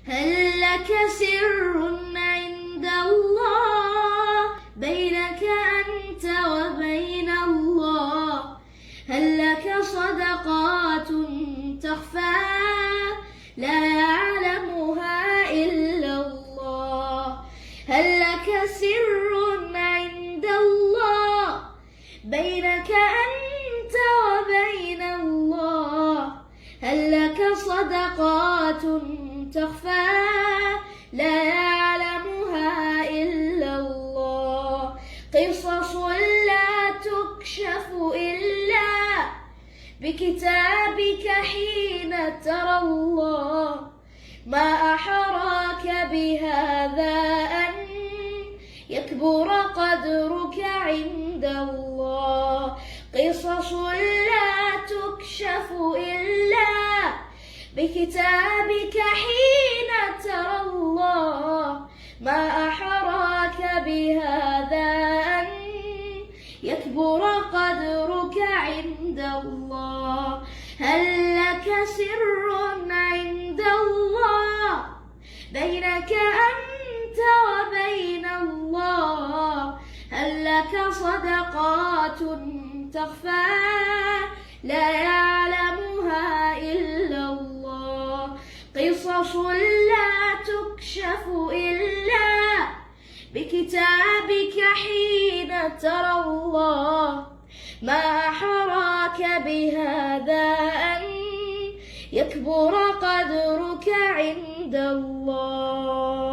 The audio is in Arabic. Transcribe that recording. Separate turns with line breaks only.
هل لك سر عند الله بينك أنت وبين الله؟ هل لك صدقات تخفى لا يعلمها إلا الله؟ هل لك سر عند الله بينك أنت وبين الله؟ هل لك صدقات تخفى لا يعلمها إلا الله؟ قصص لا تكشف إلا بكتابك حين ترى الله. ما أحراك بهذا أن يكبر قدرك عند الله. قصص لا تكشف إلا بكتابك حين ترى الله. ما أحراك بهذا أن يكبر قدرك عند الله. هل لك سر عند الله بينك أنت وبين الله؟ هل لك صدقات تخفى لا يعلمها إلا الله؟ قصص لا تكشف إلا بكتابك حين ترى الله. ما أحراك بهذا أن يكبر قدرك عند الله.